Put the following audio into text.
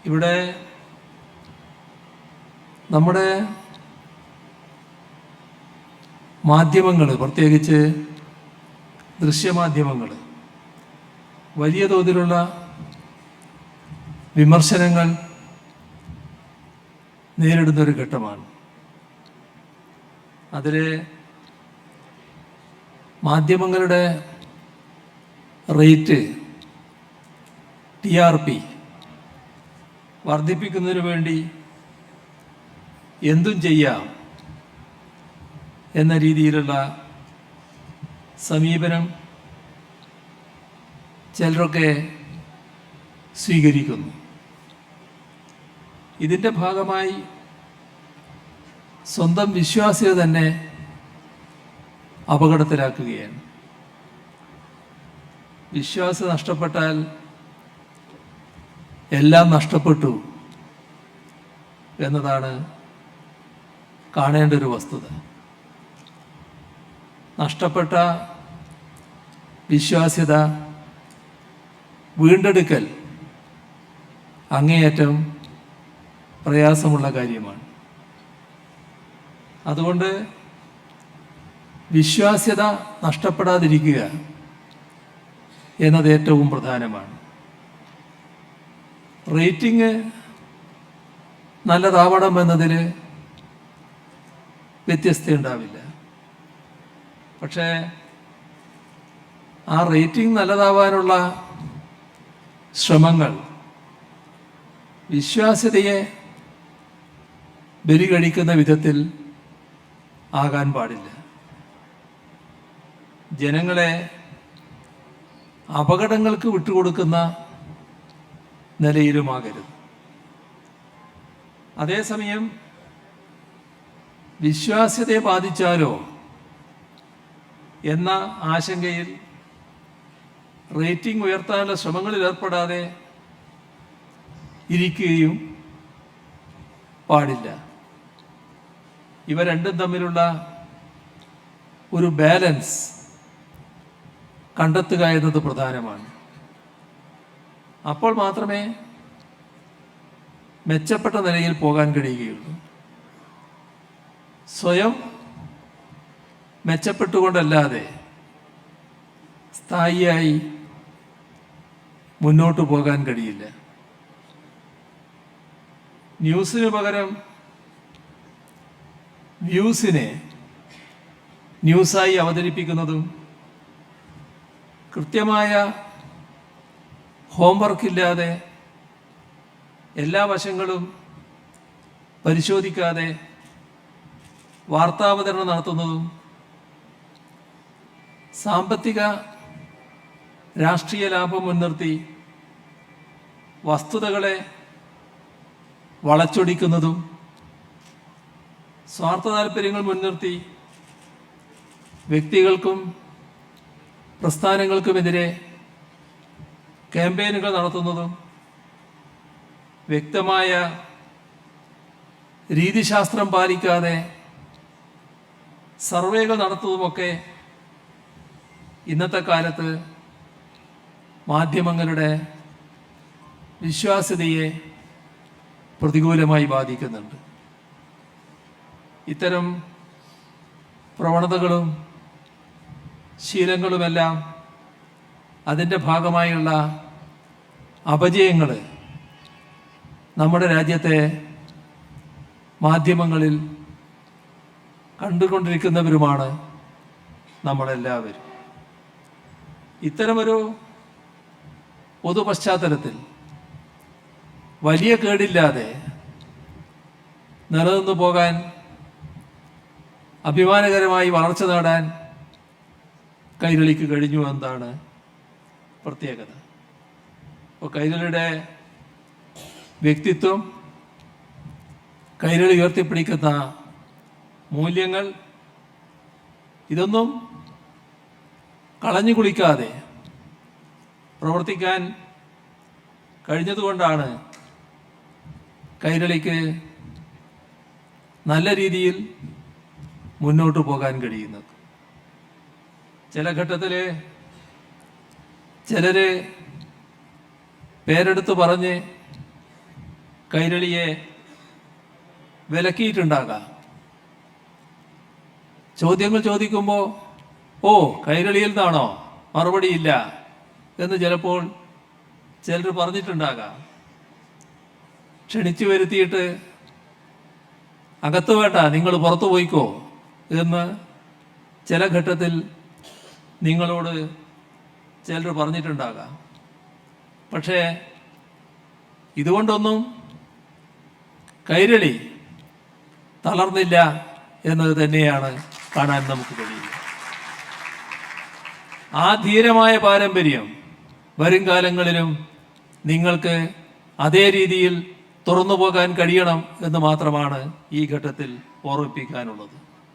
ഇവിടെ നമ്മുടെ മാധ്യമങ്ങൾ, പ്രത്യേകിച്ച് ദൃശ്യമാധ്യമങ്ങൾ, വലിയ തോതിലുള്ള വിമർശനങ്ങൾ നേരിടുന്നൊരു ഘട്ടമാണ്. അതിൽ മാധ്യമങ്ങളുടെ റേറ്റ്, TRP വർദ്ധിപ്പിക്കുന്നതിന് വേണ്ടി എന്തും ചെയ്യാം എന്ന രീതിയിലുള്ള സമീപനം ചിലരൊക്കെ സ്വീകരിക്കുന്നു. ഇതിൻ്റെ ഭാഗമായി സ്വന്തം വിശ്വാസ്യത തന്നെ അപകടത്തിലാക്കുകയാണ്. വിശ്വാസം നഷ്ടപ്പെട്ടാൽ എല്ലാം നഷ്ടപ്പെട്ടു എന്നതാണ് കാണേണ്ട ഒരു വസ്തുത. നഷ്ടപ്പെട്ട വിശ്വാസ്യത വീണ്ടെടുക്കൽ അങ്ങേയറ്റം പ്രയാസമുള്ള കാര്യമാണ്. അതുകൊണ്ട് വിശ്വാസ്യത നഷ്ടപ്പെടാതിരിക്കുക എന്നത് ഏറ്റവും പ്രധാനമാണ്. റേറ്റിംഗ് നല്ലതാവണമെന്നതിൽ വ്യത്യസ്തയുണ്ടാവില്ല. പക്ഷേ ആ റേറ്റിംഗ് നല്ലതാവാനുള്ള ശ്രമങ്ങൾ വിശ്വാസ്യതയെ ബലികഴിക്കുന്ന വിധത്തിൽ ആകാൻ പാടില്ല. ജനങ്ങളെ അപകടങ്ങൾക്ക് വിട്ടുകൊടുക്കുന്ന നിലയിലുമാകരുത്. അതേസമയം വിശ്വാസ്യതയെ ബാധിച്ചാലോ എന്ന ആശങ്കയിൽ റേറ്റിംഗ് ഉയർത്താനുള്ള ശ്രമങ്ങളിൽ ഏർപ്പെടാതെ ഇരിക്കുകയും പാടില്ല. ഇവ രണ്ടും തമ്മിലുള്ള ഒരു ബാലൻസ് കണ്ടെത്തുക എന്നത് പ്രധാനമാണ്. അപ്പോൾ മാത്രമേ മെച്ചപ്പെട്ട നിലയിൽ പോകാൻ കഴിയുകയുള്ളൂ. സ്വയം മെച്ചപ്പെട്ടുകൊണ്ടല്ലാതെ സ്ഥായിയായി മുന്നോട്ട് പോകാൻ കഴിയില്ല. ന്യൂസിന് പകരം വ്യൂസിനെ ന്യൂസായി അവതരിപ്പിക്കുന്നതും കൃത്യമായ ഹോംവർക്കില്ലാതെ എല്ലാ വശങ്ങളും പരിശോധിക്കാതെ വാർത്താവതരണം നടത്തുന്നതും സാമ്പത്തിക രാഷ്ട്രീയ ലാഭം മുൻനിർത്തി വസ്തുതകളെ വളച്ചൊടിക്കുന്നതും സ്വാർത്ഥ താല്പര്യങ്ങൾ മുൻനിർത്തി വ്യക്തികൾക്കും പ്രസ്ഥാനങ്ങൾക്കുമെതിരെ ക്യാമ്പയിനുകൾ നടത്തുന്നതും വ്യക്തമായ രീതിശാസ്ത്രം പാലിക്കാതെ സർവേകൾ നടത്തുന്നതുമൊക്കെ ഇന്നത്തെ കാലത്ത് മാധ്യമങ്ങളുടെ വിശ്വാസ്യതയെ പ്രതികൂലമായി ബാധിക്കുന്നുണ്ട്. ഇത്തരം പ്രവണതകളും ശീലങ്ങളുമെല്ലാം അതിൻ്റെ ഭാഗമായുള്ള അപജയങ്ങൾ നമ്മുടെ രാജ്യത്തെ മാധ്യമങ്ങളിൽ കണ്ടുകൊണ്ടിരിക്കുന്നവരുമാണ് നമ്മളെല്ലാവരും. ഇത്തരമൊരു പൊതു പശ്ചാത്തലത്തിൽ വലിയ കേടില്ലാതെ നിലനിന്നു പോകാൻ, അഭിമാനകരമായി വളർച്ച നേടാൻ കൈരളിക്ക് കഴിഞ്ഞു എന്നതാണ് പ്രത്യേകത. അപ്പോൾ കൈരളിയുടെ വ്യക്തിത്വം, കൈരളി ഉയർത്തിപ്പിടിക്കുന്ന മൂല്യങ്ങൾ, ഇതൊന്നും കളഞ്ഞു കുളിക്കാതെ പ്രവർത്തിക്കാൻ കഴിഞ്ഞതുകൊണ്ടാണ് കൈരളിക്ക് നല്ല രീതിയിൽ മുന്നോട്ട് പോകാൻ കഴിയുന്നത്. ചില ഘട്ടത്തിൽ ചിലര് പേരെടുത്ത് പറഞ്ഞ് കൈരളിയെ വിലക്കിയിട്ടുണ്ടാകാം. ചോദ്യങ്ങൾ ചോദിക്കുമ്പോൾ ഓ കൈരളിയിൽ നിന്നാണോ, മറുപടിയില്ല എന്ന് ചിലപ്പോൾ ചിലർ പറഞ്ഞിട്ടുണ്ടാകാം. ക്ഷണിച്ചു വരുത്തിയിട്ട് അകത്ത് വേണ്ട, നിങ്ങൾ പുറത്തു പോയിക്കോ എന്ന് ചില ഘട്ടത്തിൽ നിങ്ങളോട് ചിലർ പറഞ്ഞിട്ടുണ്ടാകാം. പക്ഷേ ഇതുകൊണ്ടൊന്നും കൈരളി തളർന്നില്ല എന്നത് തന്നെയാണ് കാണാൻ നമുക്ക് കഴിയുന്നത്. ആ ധീരമായ പാരമ്പര്യം വരും കാലങ്ങളിലും നിങ്ങൾക്ക് അതേ രീതിയിൽ തുറന്നു പോകാൻ കഴിയണം എന്ന് മാത്രമാണ് ഈ ഘട്ടത്തിൽ ഓർമ്മിപ്പിക്കാനുള്ളത്.